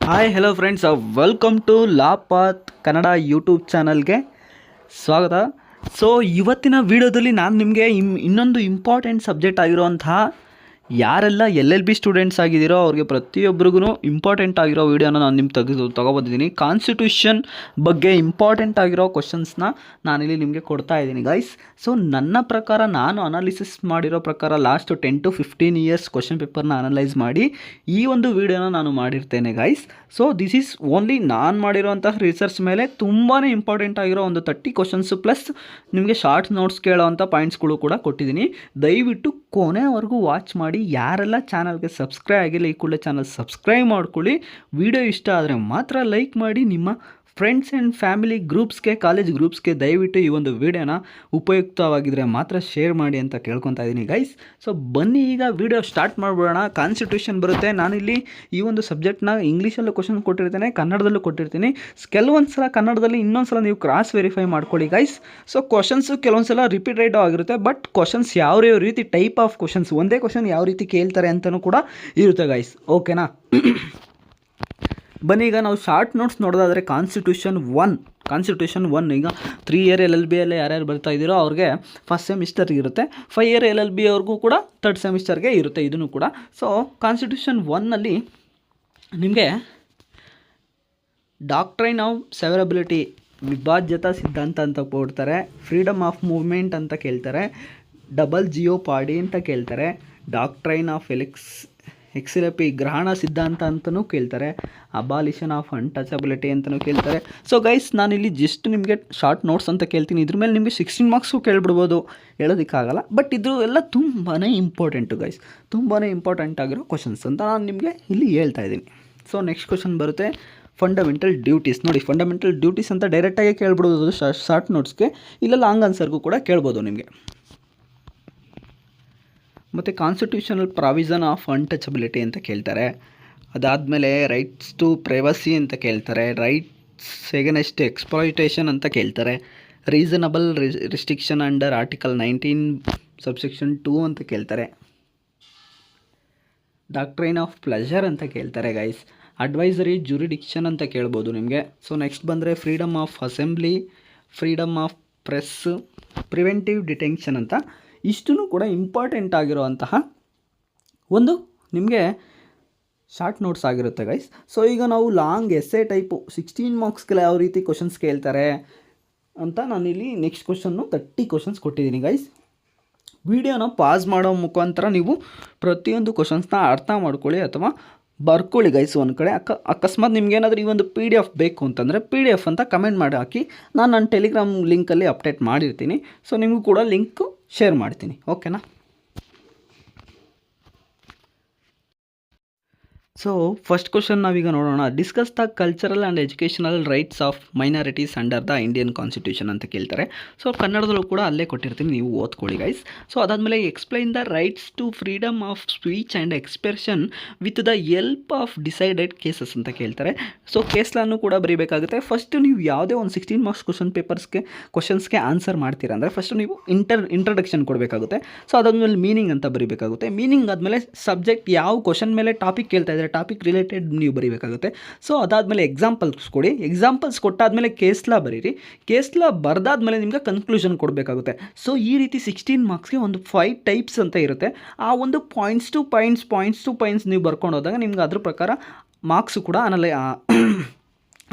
Hi hello friends, welcome to Law Path Kannada YouTube ಚಾನಲ್ಗೆ ಸ್ವಾಗತ. So ಇವತ್ತಿನ ವಿಡಿಯೋದಲ್ಲಿ ನಾನು ನಿಮಗೆ ಇನ್ನೊಂದು ಇಂಪಾರ್ಟೆಂಟ್ ಸಬ್ಜೆಕ್ಟ್ ಆಗಿರುವಂತಹ ಯಾರೆಲ್ಲ LLB ಸ್ಟೂಡೆಂಟ್ಸ್ ಆಗಿದ್ದೀರೋ ಅವ್ರಿಗೆ ಪ್ರತಿಯೊಬ್ಬರಿಗೂ ಇಂಪಾರ್ಟೆಂಟ್ ಆಗಿರೋ ವೀಡಿಯೋನ ನಾನು ನಿಮ್ಗೆ ತೊಗೊಬಂದಿದ್ದೀನಿ. ಕಾನ್ಸ್ಟಿಟ್ಯೂಷನ್ ಬಗ್ಗೆ ಇಂಪಾರ್ಟೆಂಟ್ ಆಗಿರೋ ಕ್ವಶನ್ಸ್ನ ನಾನಿಲ್ಲಿ ನಿಮಗೆ ಕೊಡ್ತಾ ಇದ್ದೀನಿ ಗೈಸ್. ಸೊ ನನ್ನ ಪ್ರಕಾರ ನಾನು ಅನಾಲಿಸಿಸ್ ಮಾಡಿರೋ ಪ್ರಕಾರ ಲಾಸ್ಟ್ 10 to 15 ಇಯರ್ಸ್ ಕ್ವಶನ್ ಪೇಪರ್ನ ಅನಲೈಸ್ ಮಾಡಿ ಈ ಒಂದು ವೀಡಿಯೋನ ನಾನು ಮಾಡಿರ್ತೇನೆ guys. So this is only ನಾನು ಮಾಡಿರೋಂತಹ ರಿಸರ್ಚ್ ಮೇಲೆ ತುಂಬಾ ಇಂಪಾರ್ಟೆಂಟ್ ಆಗಿರೋ ಒಂದು 30 ಕ್ವಶನ್ಸು ಪ್ಲಸ್ ನಿಮಗೆ ಶಾರ್ಟ್ ನೋಟ್ಸ್ ಕೇಳೋವಂಥ ಪಾಯಿಂಟ್ಸ್ಗಳು ಕೂಡ ಕೊಟ್ಟಿದ್ದೀನಿ. ದಯವಿಟ್ಟು ಕೊನೆವರೆಗೂ ವಾಚ್ ಮಾಡಿ. ಯಾರೆಲ್ಲ ಚಾನಲ್ಗೆ ಸಬ್ಸ್ಕ್ರೈಬ್ ಆಗಿಲ್ಲ ಈ ಕೂಡಲೇ ಚಾನಲ್ ಸಬ್ಸ್ಕ್ರೈಬ್ ಮಾಡ್ಕೊಳ್ಳಿ. ವಿಡಿಯೋ ಇಷ್ಟ ಆದರೆ ಮಾತ್ರ ಲೈಕ್ ಮಾಡಿ. ನಿಮ್ಮ ಫ್ರೆಂಡ್ಸ್ ಆ್ಯಂಡ್ ಫ್ಯಾಮಿಲಿ ಗ್ರೂಪ್ಸ್ಗೆ, ಕಾಲೇಜ್ ಗ್ರೂಪ್ಸ್ಗೆ ದಯವಿಟ್ಟು ಈ ಒಂದು ವಿಡಿಯೋನ ಉಪಯುಕ್ತವಾಗಿದ್ದರೆ ಮಾತ್ರ ಶೇರ್ ಮಾಡಿ ಅಂತ ಕೇಳ್ಕೊತಾ ಇದ್ದೀನಿ ಗೈಸ್. ಸೊ ಬನ್ನಿ ಈಗ ವಿಡಿಯೋ ಸ್ಟಾರ್ಟ್ ಮಾಡಿಬಿಡೋಣ. ಕಾನ್ಸ್ಟಿಟ್ಯೂಷನ್ ಬರುತ್ತೆ. ನಾನಿಲ್ಲಿ ಈ ಒಂದು ಸಬ್ಜೆಕ್ಟ್ನ ಇಂಗ್ಲೀಷಲ್ಲೂ ಕ್ವಶನ್ ಕೊಟ್ಟಿರ್ತೇನೆ, ಕನ್ನಡದಲ್ಲೂ ಕೊಟ್ಟಿರ್ತೀನಿ. ಕೆಲವೊಂದು ಸಲ ಕನ್ನಡದಲ್ಲಿ, ಇನ್ನೊಂದು ಸಲ ನೀವು ಕ್ರಾಸ್ ವೆರಿಫೈ ಮಾಡ್ಕೊಳ್ಳಿ ಗೈಸ್. ಸೊ ಕ್ವಶನ್ಸು ಕೆಲವೊಂದು ಸಲ ರಿಪೀಟೆಡ್ ಆಗಿರುತ್ತೆ, ಬಟ್ ಕ್ವಶನ್ಸ್ ಯಾವ ರೀತಿ ಟೈಪ್ ಆಫ್ ಕ್ವಶನ್ಸ್, ಒಂದೇ ಕ್ವಶನ್ ಯಾವ ರೀತಿ ಕೇಳ್ತಾರೆ ಅಂತಲೂ ಕೂಡ ಇರುತ್ತೆ ಗೈಸ್. ಓಕೆನಾ? ಬನ್ನಿ ಈಗ ನಾವು ಶಾರ್ಟ್ ನೋಟ್ಸ್ ನೋಡೋದಾದರೆ ಕಾನ್ಸ್ಟಿಟ್ಯೂಷನ್ ಒನ್ ಈಗ 3 ಇಯರ್ LLB ಅಲ್ಲಿ ಯಾರ್ಯಾರು ಬರ್ತಾ ಇದ್ದೀರೋ ಅವ್ರಿಗೆ ಫಸ್ಟ್ ಸೆಮಿಸ್ಟರ್ಗೆ ಇರುತ್ತೆ. 5 ಇಯರ್ LLB ಅವ್ರಿಗೂ ಕೂಡ 3rd ಸೆಮಿಸ್ಟರ್ಗೆ ಇರುತ್ತೆ ಇದನ್ನು ಕೂಡ. ಸೊ ಕಾನ್ಸ್ಟಿಟ್ಯೂಷನ್ 1ನಲ್ಲಿ ನಿಮಗೆ ಡಾಕ್ಟ್ರೈನ್ ಆಫ್ ಸೆವರಬಿಲಿಟಿ, ವಿಭಾಜ್ಯತಾ ಸಿದ್ಧಾಂತ ಅಂತ ಕೊಡ್ತಾರೆ. ಫ್ರೀಡಮ್ ಆಫ್ ಮೂವ್ಮೆಂಟ್ ಅಂತ ಕೇಳ್ತಾರೆ. ಡಬಲ್ ಜಿಯೋಪಾರ್ಡಿ ಅಂತ ಕೇಳ್ತಾರೆ. ಡಾಕ್ಟ್ರೈನ್ ಆಫ್ ಎಕ್ಸಿಲಪಿ, ಗ್ರಹಣ ಸಿದ್ಧಾಂತ ಅಂತಲೂ ಕೇಳ್ತಾರೆ. ಅಬಾಲಿಷನ್ ಆಫ್ ಅನ್ಟಚಬಿಲಿಟಿ ಅಂತಲೂ ಕೇಳ್ತಾರೆ. ಸೊ ಗೈಸ್ ನಾನಿಲ್ಲಿ ಜಸ್ಟ್ ನಿಮಗೆ ಶಾರ್ಟ್ ನೋಟ್ಸ್ ಅಂತ ಕೇಳ್ತೀನಿ. ಇದ್ರ ಮೇಲೆ ನಿಮಗೆ 16 ಮಾರ್ಕ್ಸು ಕೇಳ್ಬಿಡ್ಬೋದು, ಹೇಳೋದಕ್ಕಾಗಲ್ಲ. ಬಟ್ ಇದು ಎಲ್ಲ ತುಂಬಾ ಇಂಪಾರ್ಟೆಂಟು ಗೈಸ್, ತುಂಬಾ ಇಂಪಾರ್ಟೆಂಟ್ ಆಗಿರೋ ಕ್ವಶನ್ಸ್ ಅಂತ ನಾನು ನಿಮಗೆ ಇಲ್ಲಿ ಹೇಳ್ತಾ ಇದ್ದೀನಿ. ಸೊ ನೆಕ್ಸ್ಟ್ ಕ್ವಶನ್ ಬರುತ್ತೆ ಫಂಡಮೆಂಟಲ್ ಡ್ಯೂಟೀಸ್. ನೋಡಿ, ಫಂಡಮೆಂಟಲ್ ಡ್ಯೂಟೀಸ್ ಅಂತ ಡೈರೆಕ್ಟಾಗಿ ಕೇಳ್ಬಿಡ್ಬೋದು ಶಾರ್ಟ್ ನೋಟ್ಸ್ಗೆ, ಇಲ್ಲ ಲಾಂಗ್ ಆನ್ಸರ್ಗೂ ಕೂಡ ಕೇಳ್ಬೋದು ನಿಮಗೆ. ಮತ್ತು ಕಾನ್ಸ್ಟಿಟ್ಯೂಷನಲ್ ಪ್ರಾವಿಷನ್ ಆಫ್ ಅನ್ಟಚಬಿಲಿಟಿ ಅಂತ ಕೇಳ್ತಾರೆ. ಅದಾದಮೇಲೆ ರೈಟ್ಸ್ ಟು ಪ್ರೈವಸಿ ಅಂತ ಕೇಳ್ತಾರೆ. ರೈಟ್ಸ್ ಎಗನೆಸ್ಟ್ ಎಕ್ಸ್ಪ್ಲಾಯಿಟೇಷನ್ ಅಂತ ಕೇಳ್ತಾರೆ. Reasonable restriction under article 19 subsection 2 ಅಂತ ಕೇಳ್ತಾರೆ. ಡಾಕ್ಟ್ರೈನ್ ಆಫ್ ಪ್ಲೆಜರ್ ಅಂತ ಕೇಳ್ತಾರೆ ಗೈಸ್. ಅಡ್ವೈಸರಿ ಜುರಿಡಿಕ್ಷನ್ ಅಂತ ಕೇಳ್ಬೋದು ನಿಮಗೆ. ಸೊ ನೆಕ್ಸ್ಟ್ ಬಂದರೆ freedom of assembly, freedom of press, preventive detention ಅಂತ. ಇಷ್ಟೂ ಕೂಡ ಇಂಪಾರ್ಟೆಂಟ್ ಆಗಿರುವಂತಹ ಒಂದು ನಿಮಗೆ ಶಾರ್ಟ್ ನೋಟ್ಸ್ ಆಗಿರುತ್ತೆ ಗೈಸ್. ಸೊ ಈಗ ನಾವು ಲಾಂಗ್ ಎಸ್ಸೆ ಟೈಪು 16 ಮಾರ್ಕ್ಸ್ಗೆಲ್ಲ ಯಾವ ರೀತಿ ಕ್ವಶನ್ಸ್ ಕೇಳ್ತಾರೆ ಅಂತ ನಾನಿಲ್ಲಿ ನೆಕ್ಸ್ಟ್ ಕ್ವಶನ್ನು 30 ಕ್ವಶನ್ಸ್ ಕೊಟ್ಟಿದ್ದೀನಿ ಗೈಸ್. ವಿಡಿಯೋನ ಪಾಸ್ ಮಾಡೋ ಮುಖಾಂತರ ನೀವು ಪ್ರತಿಯೊಂದು ಕ್ವಶನ್ಸ್ನ ಅರ್ಥ ಮಾಡ್ಕೊಳ್ಳಿ ಅಥವಾ ಬರ್ಕೊಳ್ಳಿ ಗೈಸ್ ಒಂದು ಕಡೆ. ಅಕಸ್ಮಾತ್ ನಿಮ್ಗೇನಾದರೂ ಈ ಒಂದು PDF ಬೇಕು ಅಂತಂದರೆ PDF ಅಂತ ಕಮೆಂಟ್ ಮಾಡಿ ಹಾಕಿ. ನಾನು ನನ್ನ ಟೆಲಿಗ್ರಾಮ್ ಲಿಂಕಲ್ಲಿ ಅಪ್ಡೇಟ್ ಮಾಡಿರ್ತೀನಿ. ಸೊ ನಿಮಗೂ ಕೂಡ ಲಿಂಕು ಶೇರ್ ಮಾಡ್ತೀನಿ. ಓಕೆನಾ? ಸೊ ಫಸ್ಟ್ ಕ್ವಶನ್ ನಾವೀಗ ನೋಡೋಣ. Discuss the cultural and educational rights of minorities under the Indian constitution ಅಂತ ಕೇಳ್ತಾರೆ. ಸೊ ಕನ್ನಡದಲ್ಲೂ ಕೂಡ ಅಲ್ಲೇ ಕೊಟ್ಟಿರ್ತೀನಿ, ನೀವು ಓದ್ಕೊಳ್ಳಿ ಗೈಸ್. ಸೊ ಅದಾದಮೇಲೆ explain the rights to freedom of speech and expression with the help of decided cases ಅಂತ ಕೇಳ್ತಾರೆ. ಸೊ ಕೇಸ್ಲನ್ನು ಕೂಡ ಬರೀಬೇಕಾಗುತ್ತೆ. ಫಸ್ಟು ನೀವು ಯಾವುದೇ ಒಂದು 16 ಮಾರ್ಕ್ಸ್ ಕ್ವಶನ್ಸ್ಗೆ ಆನ್ಸರ್ ಮಾಡ್ತೀರಾ ಅಂದರೆ ಫಸ್ಟು ನೀವು ಇಂಟ್ರಡಕ್ಷನ್ ಕೊಡಬೇಕಾಗುತ್ತೆ. ಸೊ ಅದಾದಮೇಲೆ ಮೀನಿಂಗ್ ಅಂತ ಬರೀಬೇಕಾಗುತ್ತೆ. ಮೀನಿಂಗ್ ಆದಮೇಲೆ ಸಬ್ಜೆಕ್ಟ್ ಯಾವ ಕ್ವಶನ್ ಮೇಲೆ ಟಾಪಿಕ್ ಕೇಳ್ತಾ ಇದ್ದಾರೆ, ಟಾಪಿಕ್ ರಿಲೇಟೆಡ್ ನೀವು ಬರೀಬೇಕಾಗುತ್ತೆ. ಸೊ ಅದಾದಮೇಲೆ ಎಕ್ಸಾಂಪಲ್ಸ್ ಕೊಡಿ. ಎಕ್ಸಾಂಪಲ್ಸ್ ಕೊಟ್ಟಾದಮೇಲೆ ಕೇಸ್ಲಾ ಬರೀರಿ. ಕೇಸ್ಲಾ ಬರೆದಾದ್ಮೇಲೆ ನಿಮಗೆ ಕನ್ಕ್ಲೂಷನ್ ಕೊಡಬೇಕಾಗುತ್ತೆ. ಸೊ ಈ ರೀತಿ 16 ಮಾರ್ಕ್ಸ್ಗೆ ಒಂದು 5 ಟೈಪ್ಸ್ ಅಂತ ಇರುತ್ತೆ. ಆ ಒಂದು ಪಾಯಿಂಟ್ಸ್ ಟು ಪಾಯಿಂಟ್ಸ್ ನೀವು ಬರ್ಕೊಂಡು ಹೋದಾಗ ನಿಮ್ಗೆ ಅದ್ರ ಪ್ರಕಾರ ಮಾರ್ಕ್ಸು ಕೂಡ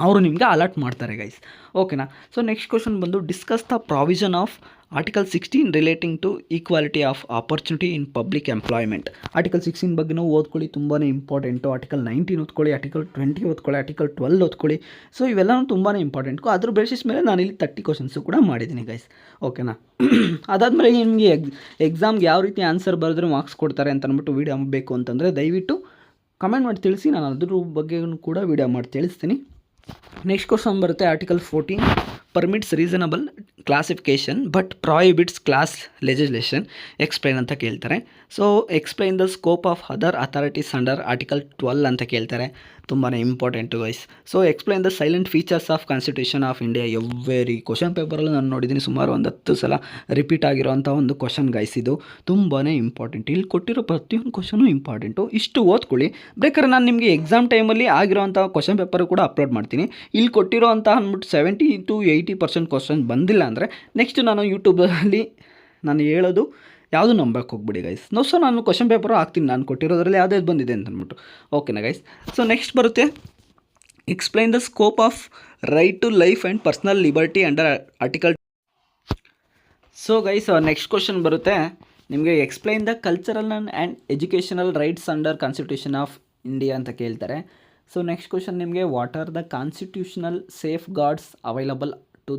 ಅವರು ನಿಮಗೆ ಅಲಾಟ್ ಮಾಡ್ತಾರೆ ಗೈಸ್. ಓಕೆನಾ? ಸೊ ನೆಕ್ಸ್ಟ್ ಕ್ವಶನ್ ಬಂದು discuss the provision of article 16 relating to equality of opportunity in public employment. Article 16 ಬಗ್ಗೆ ನಾವು ಓದ್ಕೊಳ್ಳಿ, ತುಂಬಾ ಇಂಪಾರ್ಟೆಂಟು. ಆರ್ಟಿಕಲ್ 19 ಓದ್ಕೊಳ್ಳಿ, ಆರ್ಟಿಕಲ್ 20 ಓದ್ಕೊಳ್ಳಿ, ಆರ್ಟಿಕಲ್ 12 ಓದ್ಕೊಳ್ಳಿ. ಸೊ ಇವೆಲ್ಲವೂ ತುಂಬಾ ಇಂಪಾರ್ಟೆಂಟು. ಅದ್ರ ಬೇಸಿಸ್ ಮೇಲೆ ನಾನಿಲ್ಲಿ 30 ಕ್ವಶನ್ಸು ಕೂಡ ಮಾಡಿದ್ದೀನಿ ಗೈಸ್. ಓಕೆನಾ? ಅದಾದಮೇಲೆ ನಿಮಗೆ ಎಕ್ಸಾಮ್ಗೆ ಯಾವ ರೀತಿ ಆನ್ಸರ್ ಬರೆದ್ರೆ ಮಾರ್ಕ್ಸ್ ಕೊಡ್ತಾರೆ ಅಂತ ಅಂದ್ಬಿಟ್ಟು ವೀಡಿಯೋ ಬೇಕು ಅಂತಂದರೆ ದಯವಿಟ್ಟು ಕಮೆಂಟ್ ಮಾಡಿ ತಿಳಿಸಿ. ನಾನು ಅದ್ರ ಬಗ್ಗೆ ಕೂಡ ವೀಡಿಯೋ ಮಾಡಿ ತಿಳಿಸ್ತೀನಿ. ನೆಕ್ಸ್ಟ್ ಕ್ವಶನ್ ಬರುತ್ತೆ article 14 permits reasonable classification but prohibits class legislation explain ಅಂತ ಕೇಳ್ತಾರೆ. So explain the scope of other authorities under article 12 ಅಂತ ಕೇಳ್ತಾರೆ. ತುಂಬಾ important guys. So explain the salient features of constitution of India. Every question ಪೇಪರಲ್ಲಿ ನಾನು ನೋಡಿದ್ದೀನಿ, ಸುಮಾರು ಒಂದು 10 ಸಲ ರಿಪೀಟ್ ಆಗಿರೋಂಥ ಒಂದು ಕ್ವಶನ್ ಗೈಸ್. ಇದು ತುಂಬಾ ಇಂಪಾರ್ಟೆಂಟ್. ಇಲ್ಲಿ ಕೊಟ್ಟಿರೋ ಪ್ರತಿಯೊಂದು ಕ್ವಶನು ಇಂಪಾರ್ಟೆಂಟು. ಇಷ್ಟು ಓದ್ಕೊಳ್ಳಿ. ಬೇಕಾದ್ರೆ ನಾನು ನಿಮಗೆ ಎಕ್ಸಾಮ್ ಟೈಮಲ್ಲಿ ಆಗಿರೋಂಥ ಕ್ವಶನ್ ಪೇಪರ್ ಕೂಡ ಅಪ್ಲೋಡ್ ಮಾಡ್ತೀನಿ. ಇಲ್ಲಿ ಕೊಟ್ಟಿರೋ ಅಂತ ಅಂದ್ಬಿಟ್ಟು 70 to 80% ಕ್ವಶನ್ ಬಂದಿಲ್ಲ ಅಂದರೆ ನೆಕ್ಸ್ಟ್ ನಾನು ಯೂಟ್ಯೂಬಲ್ಲಿ ನಾನು ಹೇಳೋದು ಯಾವುದು ನಂಬಕ್ಕೆ ಹೋಗ್ಬಿಡಿ ಗೈಸ್. ಸೊ ನಾನು ಕ್ವಶನ್ ಪೇಪರು ಹಾಕ್ತೀನಿ, ನಾನು ಕೊಟ್ಟಿರೋದ್ರಲ್ಲಿ ಯಾವುದೇ ಬಂದಿದೆ ಅಂತ ಅಂದ್ಬಿಟ್ಟು. ಓಕೆನಾ ಗೈಸ್. ಸೊ ನೆಕ್ಸ್ಟ್ ಬರುತ್ತೆ explain the scope of right to life and personal liberty under article. So guys next question ಬರುತ್ತೆ ನಿಮಗೆ explain the cultural and educational rights under constitution of India ಅಂತ ಕೇಳ್ತಾರೆ. ಸೊ ನೆಕ್ಸ್ಟ್ ಕ್ವಶನ್ ನಿಮಗೆ what are the constitutional safeguards available to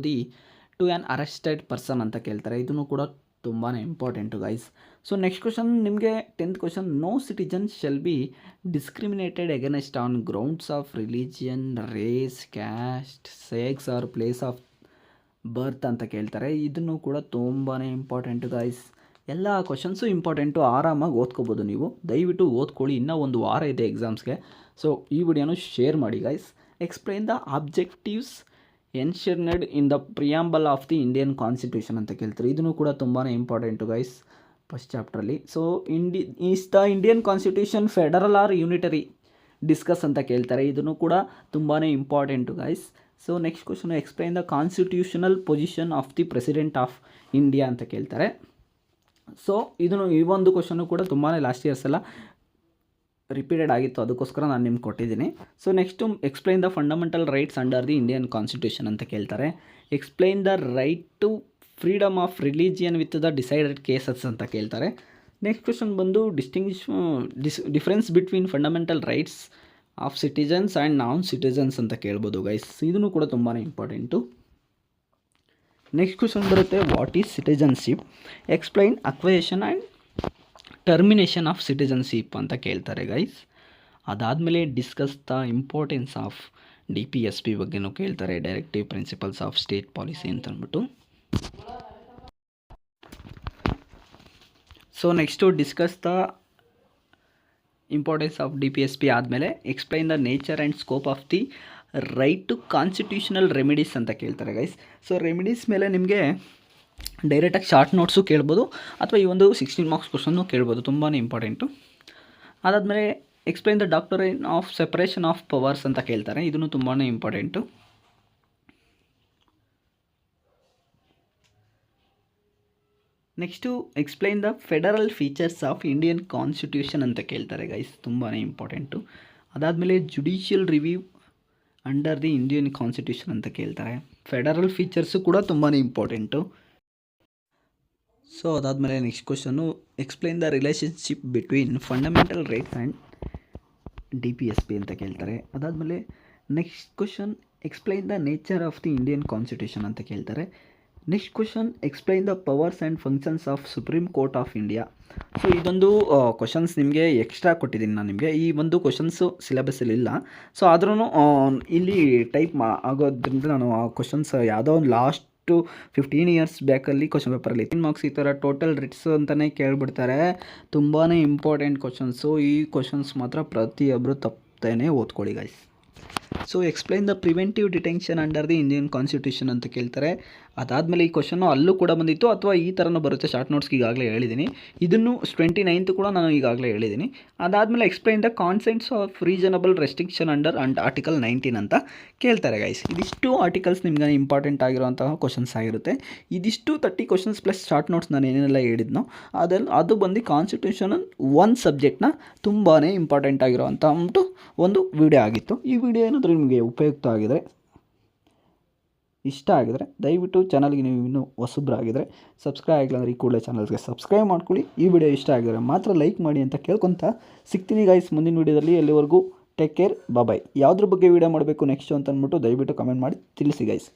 an arrested person ಅಂತ ಕೇಳ್ತಾರೆ. ಇದನ್ನು ಕೂಡ ತುಂಬಾ important guys. So next question ನಿಮಗೆ 10th question no citizen shall be discriminated against on grounds of religion, race, caste, sex or place of birth ಅಂತ ಕೇಳ್ತಾರೆ. ಇದನ್ನು ಕೂಡ ತುಂಬಾ ಇಂಪಾರ್ಟೆಂಟು ಗೈಸ್. ಎಲ್ಲ ಕ್ವಶನ್ಸು ಇಂಪಾರ್ಟೆಂಟು, ಆರಾಮಾಗಿ ಓದ್ಕೋಬೋದು ನೀವು. ದಯವಿಟ್ಟು ಓದ್ಕೊಳ್ಳಿ, ಇನ್ನೂ ಒಂದು ವಾರ ಇದೆ ಎಕ್ಸಾಮ್ಸ್ಗೆ. ಸೊ ಈ ವಿಡಿಯೋನು ಶೇರ್ ಮಾಡಿ guys. Explain the objectives enshrined in the preamble of the Indian constitution ಅಂತ ಕೇಳ್ತಾರೆ. ಇದನ್ನು ಕೂಡ ತುಂಬಾ ಇಂಪಾರ್ಟೆಂಟು ಗೈಸ್ ಫಸ್ಟ್ ಚಾಪ್ಟ್ರಲ್ಲಿ. So is the Indian constitution federal or unitary discuss ಅಂತ ಕೇಳ್ತಾರೆ. ಇದನ್ನು ಕೂಡ ತುಂಬಾ important guys. So next question explain the constitutional position of the president of India ಅಂತ ಕೇಳ್ತಾರೆ. ಸೊ ಈ ಒಂದು ಕ್ವಶನು ಕೂಡ ತುಂಬಾ ಲಾಸ್ಟ್ ಇಯರ್ಸ್ ಎಲ್ಲ ರಿಪೀಟೆಡ್ ಆಗಿತ್ತು, ಅದಕ್ಕೋಸ್ಕರ ನಾನು ನಿಮ್ಗೆ ಕೊಟ್ಟಿದ್ದೀನಿ. So next explain the fundamental rights under the Indian constitution ಅಂತ ಕೇಳ್ತಾರೆ. Explain the right to freedom of religion with the decided cases ಅಂತ ಕೇಳ್ತಾರೆ. ನೆಕ್ಸ್ಟ್ ಕ್ವಶನ್ ಬಂದು difference between fundamental rights of citizens and non citizens ಅಂತ ಕೇಳ್ಬೋದು guys. ಇದನ್ನು ಕೂಡ ತುಂಬಾ ಇಂಪಾರ್ಟೆಂಟು. ನೆಕ್ಸ್ಟ್ ಕ್ವಶನ್ ಬರುತ್ತೆ what is citizenship, explain acquisition and termination of citizenship ಅಂತ ಕೇಳ್ತಾರೆ ಗೈಸ್. ಅದಾದಮೇಲೆ discuss the importance of DPSP ಬಗ್ಗೆನೂ ಕೇಳ್ತಾರೆ, directive principles of state policy ಅಂತ ಅಂದ್ಬಿಟ್ಟು. So next discuss the importance of DPSP ಆದಮೇಲೆ explain the nature and scope of the right to constitutional remedies ಅಂತ ಕೇಳ್ತಾರೆ ಗೈಸ್. ಸೊ ರೆಮಿಡೀಸ್ ಮೇಲೆ ನಿಮಗೆ ಡೈರೆಕ್ಟಾಗಿ ಶಾರ್ಟ್ ನೋಟ್ಸು ಕೇಳ್ಬೋದು, ಅಥವಾ ಈ ಒಂದು 16 ಮಾರ್ಕ್ಸ್ ಕ್ವಶನ್ನು ಕೇಳ್ಬೋದು. ತುಂಬಾ ಇಂಪಾರ್ಟೆಂಟು. ಅದಾದಮೇಲೆ explain the doctrine of separation of powers ಅಂತ ಕೇಳ್ತಾರೆ. ಇದನ್ನು ತುಂಬಾ important. Next explain the federal features of Indian constitution ಅಂತ ಕೇಳ್ತಾರೆ ಗೈಸ್. ತುಂಬಾ ಇಂಪಾರ್ಟೆಂಟು. ಅದಾದಮೇಲೆ judicial review under the Indian constitution ಅಂತ ಕೇಳ್ತಾರೆ. ಫೆಡರಲ್ ಫೀಚರ್ಸು ಕೂಡ ತುಂಬಾ ಇಂಪಾರ್ಟೆಂಟು. ಸೊ ಅದಾದಮೇಲೆ next question explain the relationship between fundamental rights and DPSP ಅಂತ ಕೇಳ್ತಾರೆ. ಅದಾದಮೇಲೆ next question explain the nature of the Indian constitution ಅಂತ ಕೇಳ್ತಾರೆ. Next question explain the powers and functions of supreme court of India. So ಇದೊಂದು questions ನಿಮಗೆ extra ಕೊಟ್ಟಿದ್ದೀನಿ ನಾನು ನಿಮಗೆ. ಈ ಒಂದು ಕ್ವಶನ್ಸು ಸಿಲೆಬಸ್ಸಲ್ಲಿ ಇಲ್ಲ. ಸೊ ಆದ್ರೂ ಇಲ್ಲಿ ಟೈಪ್ ಆಗೋದ್ರಿಂದ ನಾನು ಆ ಕ್ವಶನ್ಸ್ ಯಾವುದೋ ಒಂದು ಲಾಸ್ಟ್ 15 years ಬ್ಯಾಕಲ್ಲಿ ಕ್ವಶನ್ ಪೇಪರಲ್ಲಿ 10 ಮಾರ್ಕ್ಸ್ ಈ ಥರ ಟೋಟಲ್ ರಿಟ್ಸ್ ಅಂತಲೇ ಕೇಳಿಬಿಡ್ತಾರೆ. ತುಂಬಾ ಇಂಪಾರ್ಟೆಂಟ್ ಕ್ವಶನ್ಸು. ಈ ಕ್ವಶನ್ಸ್ ಮಾತ್ರ ಪ್ರತಿಯೊಬ್ಬರು ತಪ್ಪದೇ ಓದ್ಕೊಳ್ಳಿ guys. So explain the preventive detention under the Indian constitution ಅಂತ ಕೇಳ್ತಾರೆ. ಅದಾದಮೇಲೆ ಈ ಕ್ವಶನ್ನು ಅಲ್ಲೂ ಕೂಡ ಬಂದಿತ್ತು, ಅಥವಾ ಈ ಥರನೂ ಬರುತ್ತೆ. ಶಾರ್ಟ್ ನೋಟ್ಸ್ಗೆ ಈಗಾಗಲೇ ಹೇಳಿದ್ದೀನಿ. ಇದನ್ನು 29th ಕೂಡ ನಾನು ಈಗಾಗಲೇ ಹೇಳಿದ್ದೀನಿ. ಅದಾದಮೇಲೆ explain the concepts of reasonable restriction under article 19 ಅಂತ ಕೇಳ್ತಾರೆ ಗೈಸ್. ಇದಿಷ್ಟು ಆರ್ಟಿಕಲ್ಸ್ ನಿಮ್ಗೆ ಇಂಪಾರ್ಟೆಂಟ್ ಆಗಿರುವಂತಹ ಕ್ವಶನ್ಸ್ ಆಗಿರುತ್ತೆ. ಇದಿಷ್ಟು 30 ಕ್ವಶನ್ಸ್ ಪ್ಲಸ್ ಶಾರ್ಟ್ ನೋಟ್ಸ್ ನಾನು ಏನೆಲ್ಲ ಹೇಳಿದ್ನೋ ಅದು ಬಂದು ಕಾನ್ಸ್ಟಿಟ್ಯೂಷನ್ ಒಂದು ಸಬ್ಜೆಕ್ಟ್ನ ತುಂಬಾ ಇಂಪಾರ್ಟೆಂಟ್ ಆಗಿರೋವಂಥ ಒಂದು ವಿಡಿಯೋ ಆಗಿತ್ತು. ಈ ವಿಡಿಯೋ ಏನಾದರೂ ನಿಮಗೆ ಉಪಯುಕ್ತ ಆಗಿದರೆ, ಇಷ್ಟ ಆಗಿದರೆ ದಯವಿಟ್ಟು ಚಾನಲ್ಗೆ ನೀವು ಇನ್ನೂ ಹೊಸಬ್ರಾಗಿದ್ದರೆ ಸಬ್ಸ್ಕ್ರೈಬ್ ಆಗಿಲ್ಲ ಅಂದರೆ ಈ ಕೂಡಲೇ ಚಾನಲ್ಗೆ ಸಬ್ಸ್ಕ್ರೈಬ್ ಮಾಡ್ಕೊಳ್ಳಿ. ಈ ವಿಡಿಯೋ ಇಷ್ಟ ಆಗಿದರೆ ಮಾತ್ರ ಲೈಕ್ ಮಾಡಿ ಅಂತ ಕೇಳ್ಕೊತ ಸಿಗ್ತೀನಿ ಗೈಸ್ ಮುಂದಿನ ವೀಡಿಯೋದಲ್ಲಿ. ಎಲ್ಲಿವರೆಗೂ ಟೇಕ್ ಕೇರ್, ಬಾಯ್. ಯಾವುದ್ರ ಬಗ್ಗೆ ವೀಡಿಯೋ ಮಾಡಬೇಕು ನೆಕ್ಸ್ಟ್ ಅಂತ ಅಂದ್ಬಿಟ್ಟು ದಯವಿಟ್ಟು ಕಮೆಂಟ್ ಮಾಡಿ ತಿಳಿಸಿ ಗೈಸ್.